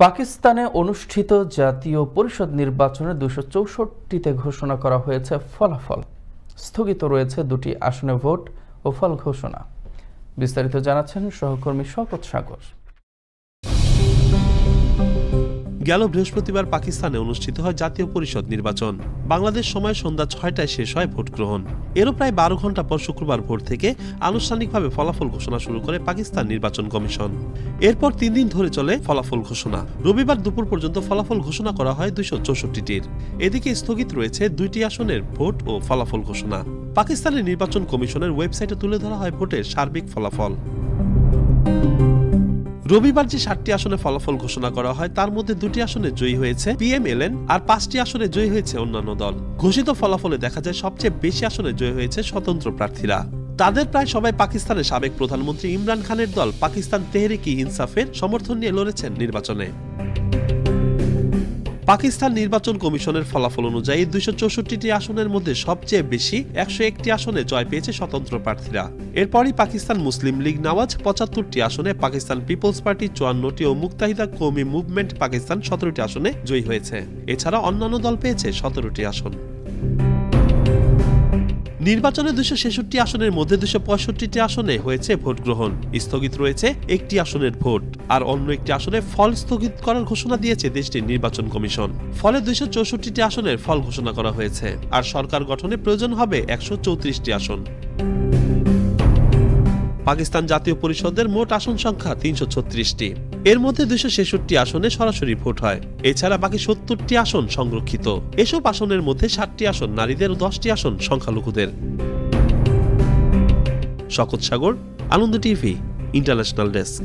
পাকিস্তানে অনুষ্ঠিত জাতীয় পরিষদ নির্বাচনে 264তে ঘোষণা করা হয়েছে ফলাফল। স্থগিত রয়েছে 2টি আসনে ভোট ও ফল ঘোষণা। বিস্তারিত জানাচ্ছেন সহকর্মী শওকত সাগর। গেল বৃহস্পতিবার পাকিস্তানে অনুষ্ঠিত হয় জাতীয় পরিষদ নির্বাচন। বাংলাদেশ সময় সন্ধ্যা 6টায় শেষ হয় ভোট গ্রহণ। এরও প্রায় 12 ঘন্টা পর শুক্রবার ভোর থেকে আনুষ্ঠানিকভাবে ফলাফল ঘোষণা শুরু করে পাকিস্তান নির্বাচন কমিশন। এরপর 3 দিন ধরে চলে ফলাফল ঘোষণা। রবিবার দুপুর পর্যন্ত ফলাফল ঘোষণা করা হয় 264টির। এদিকে স্থগিত রয়েছে 2টি আসনের ভোট ও ফলাফল ঘোষণা। পাকিস্তানের নির্বাচন কমিশনের ওয়েবসাইটে তুলে ধরা হয় ভোটের সার্বিক ফলাফল। রবিবার যে 7টি আসনে ফলাফল ঘোষণা করা হয় তার মধ্যে 2টি আসনে জয়ী হয়েছে PMLN আর 5টি আসনে জয়ী হয়েছে অন্যান্য দল। ঘোষিত ফলাফলে দেখা যায় সবচেয়ে বেশি আসনে জয়ী হয়েছে স্বতন্ত্র প্রার্থীরা। তাদের প্রায় সবাই পাকিস্তানের সাবেক প্রধানমন্ত্রী ইমরান খানের দল পাকিস্তান তেহরিক-ই-ইনসাফের সমর্থন নিয়ে লড়েছেন নির্বাচনে। পাকিস্তান নির্বাচন কমিশনের ফলাফল অনুযায়ী 264টি আসনের মধ্যে সবচেয়ে বেশি 101টি আসনে জয় পেয়েছে স্বতন্ত্র প্রার্থীরা। এরপরই পাকিস্তান মুসলিম লীগ নওয়াজ 75টি আসনে, পাকিস্তান পিপলস পার্টি 54টি ও মুক্তাহিদা কওমি মুভমেন্ট পাকিস্তান 17টি আসনে জয়ী হয়েছে। এছাড়া অন্যান্য দল পেয়েছে 17টি আসন। নির্বাচনে 266 আসনের মধ্যে 265টি আসনে হয়েছে ভোট গ্রহণ। স্থগিত রয়েছে 1টি আসনের ভোট, আর অন্য একটি আসনে ফল স্থগিত করার ঘোষণা দিয়েছে দেশটির নির্বাচন কমিশন। ফলে 264টি আসনের ফল ঘোষণা করা হয়েছে, আর সরকার গঠনে প্রয়োজন হবে 134টি আসন। পাকিস্তান জাতীয় পরিষদের মোট আসন সংখ্যা 336টি। এর মধ্যে 266টি আসনে সরাসরি ভোট হয়। এছাড়া বাকি 70টি আসন সংরক্ষিত। এসব আসনের মধ্যে 7টি আসন নারীদের ও 10টি আসন সংখ্যালঘুদের। শওকত সাগর, আনন্দ টিভি, ইন্টারন্যাশনাল ডেস্ক।